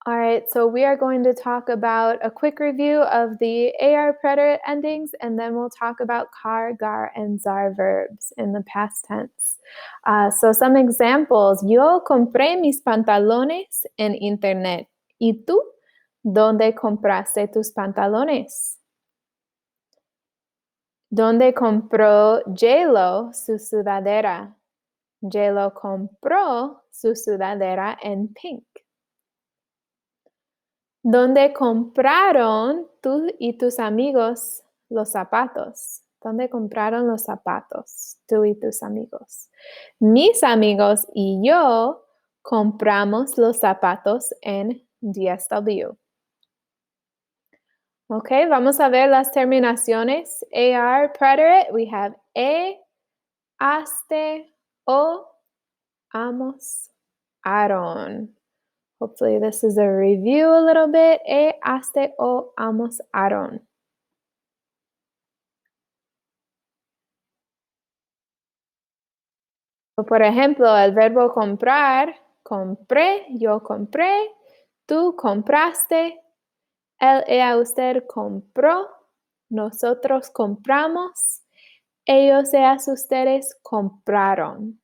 All right, so we are going to talk about a quick review of the AR preterite endings, and then we'll talk about car, gar, and zar verbs in the past tense. So some examples. Yo compré mis pantalones en internet. ¿Y tú? ¿Dónde compraste tus pantalones? ¿Dónde compró J-Lo su sudadera? J-Lo compró su sudadera en pink. ¿Dónde compraron tú y tus amigos los zapatos? ¿Dónde compraron los zapatos tú y tus amigos? Mis amigos y yo compramos los zapatos en DSW. Ok, vamos a ver las terminaciones. AR, preterite, we have aste, o, amos, aron. Hopefully this is a review a little bit. Aste o amos aron. Por ejemplo, el verbo comprar, compré, yo compré, tú compraste, él, ella, usted compró, nosotros compramos, ellos, ellas, ustedes compraron.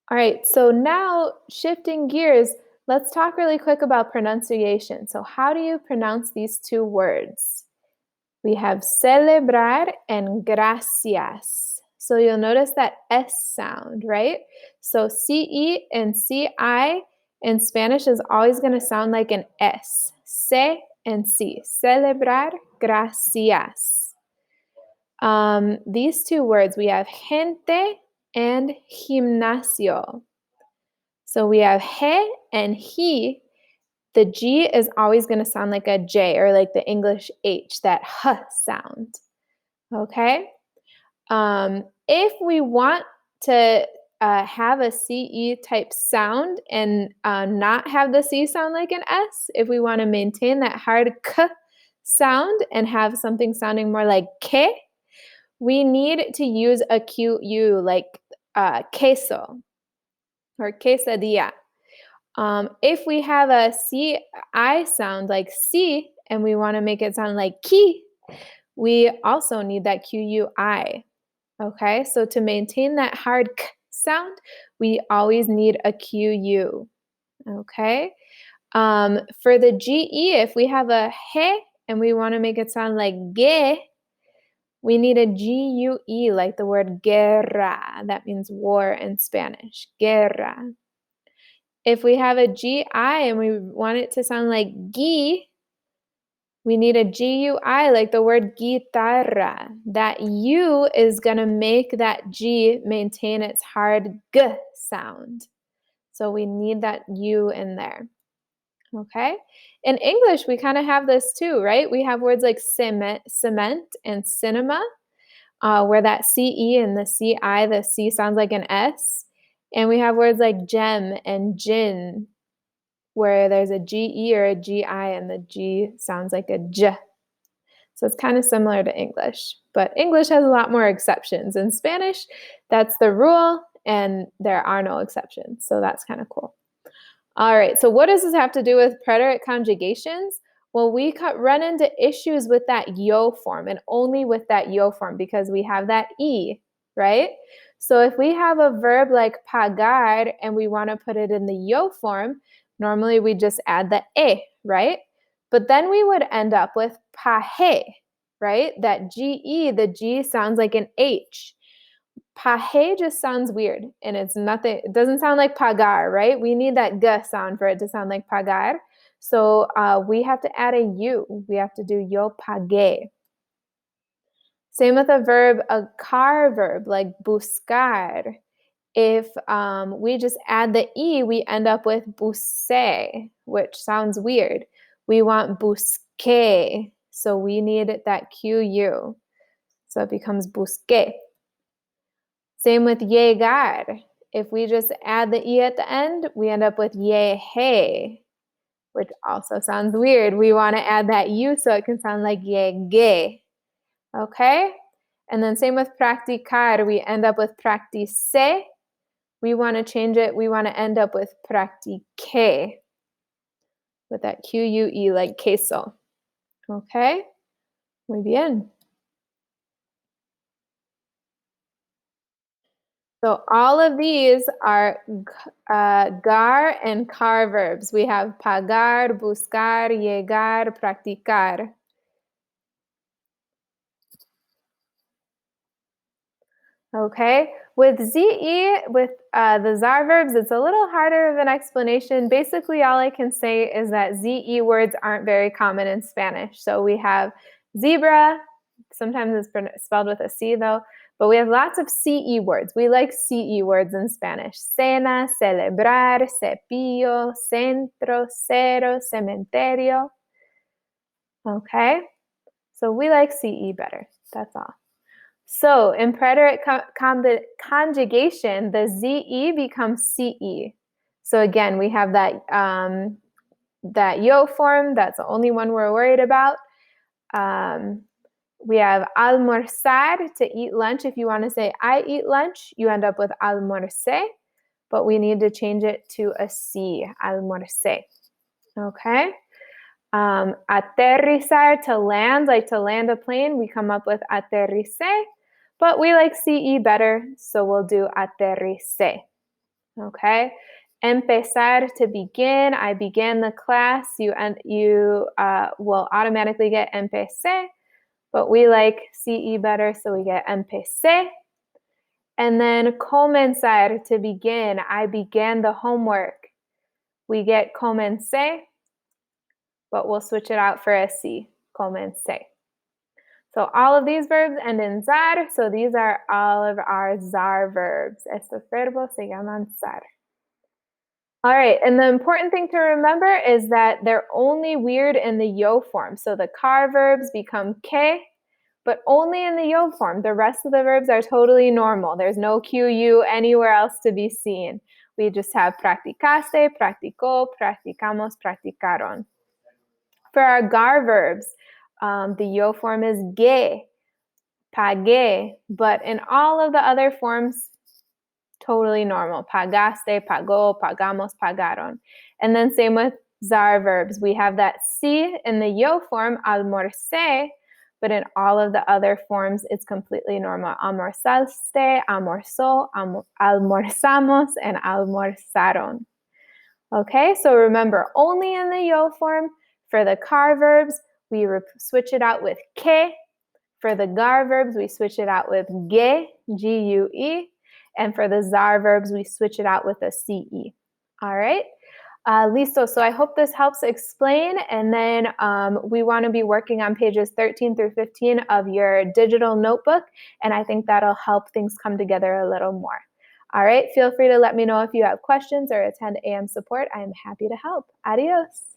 All right, so now shifting gears, let's talk really quick about pronunciation. So how do you pronounce these two words? We have celebrar and gracias. So you'll notice that S sound, right? So CE and CI in Spanish is always going to sound like an S. C and C. Celebrar, gracias. These two words, we have gente and gimnasio. So we have he and he. The G is always going to sound like a J or like the English H, that H sound. Okay? If we want to have a CE type sound and not have the C sound like an S, if we want to maintain that hard K sound and have something sounding more like K, we need to use a QU like queso or quesadilla. If we have a CI sound like C and we want to make it sound like ki, we also need that QUI. Okay, so to maintain that hard K sound, we always need a QU. Okay, for the GE, if we have a he and we want to make it sound like ge, we need a GUE, like the word guerra. That means war in Spanish, guerra. If we have a GI and we want it to sound like gi, we need a GUI, like the word guitarra. That U is going to make that G maintain its hard G sound. So we need that U in there. Okay? In English, we kind of have this too, right? We have words like cement and cinema, where that CE and the CI, the C sounds like an S. And we have words like gem and gin, where there's a GE or a GI and the G sounds like a J. So it's kind of similar to English, but English has a lot more exceptions. In Spanish, that's the rule and there are no exceptions. So that's kind of cool. All right, so what does this have to do with preterite conjugations? Well, we run into issues with that yo form and only with that yo form because we have that E, right? So if we have a verb like pagar and we want to put it in the yo form, normally we just add the E, right? But then we would end up with paje, right? That GE, the G sounds like an H. Paje just sounds weird and it's nothing, it doesn't sound like pagar, right? We need that G sound for it to sound like pagar. So we have to add a U. We have to do yo pagué. Same with a car verb like buscar. If we just add the E, we end up with busé, which sounds weird. We want busqué, so we need that QU. So it becomes busqué. Same with llegar. If we just add the E at the end, we end up with yeje, which also sounds weird. We want to add that U so it can sound like llegué. Okay? And then same with practicar. We end up with practice. We want to change it. We want to end up with practique. with that Q-U-E like queso. Okay? Muy bien. So all of these are gar and car verbs. We have pagar, buscar, llegar, practicar. Okay, with ZE, with the ZAR verbs, it's a little harder of an explanation. Basically, all I can say is that ZE words aren't very common in Spanish. So we have zebra, sometimes it's spelled with a C though, but we have lots of CE words. We like CE words in Spanish. Cena, celebrar, cepillo, centro, cero, cementerio. Okay, so we like CE better, that's all. So in preterite conjugation, the ZE becomes CE. So again, we have that, that yo form. That's the only one we're worried about. We have almorzar, to eat lunch. If you want to say I eat lunch, you end up with almorcé, but we need to change it to a C, almorcé. Okay? Aterrizar, to land, like to land a plane, we come up with aterricé. But we like CE better, so we'll do aterricé. Okay? Empezar, to begin. I began the class. You will automatically get empecé, but we like CE better, so we get empecé. And then comenzar, to begin. I began the homework. We get comencé, but we'll switch it out for a C, comencé. So all of these verbs end in zar, so these are all of our zar verbs. Estos verbos se llaman zar. All right, and the important thing to remember is that they're only weird in the yo form. So the car verbs become que, but only in the yo form. The rest of the verbs are totally normal. There's no QU anywhere else to be seen. We just have practicaste, practicó, practicamos, practicaron. For our gar verbs, the yo form is ge, pagué, but in all of the other forms, totally normal. Pagaste, pagó, pagamos, pagaron. And then same with zar verbs. We have that si in the yo form, almorcé, but in all of the other forms, it's completely normal. Almorzaste, almorzó, almorzamos, and almorzaron. Okay, so remember, only in the yo form. For the car verbs, we switch it out with que. For the gar verbs, we switch it out with ge, G-U-E. And for the zar verbs, we switch it out with a C-E. All right? Listo. So I hope this helps explain. And then we want to be working on pages 13 through 15 of your digital notebook. And I think that'll help things come together a little more. All right, feel free to let me know if you have questions or attend AM support. I am happy to help. Adios.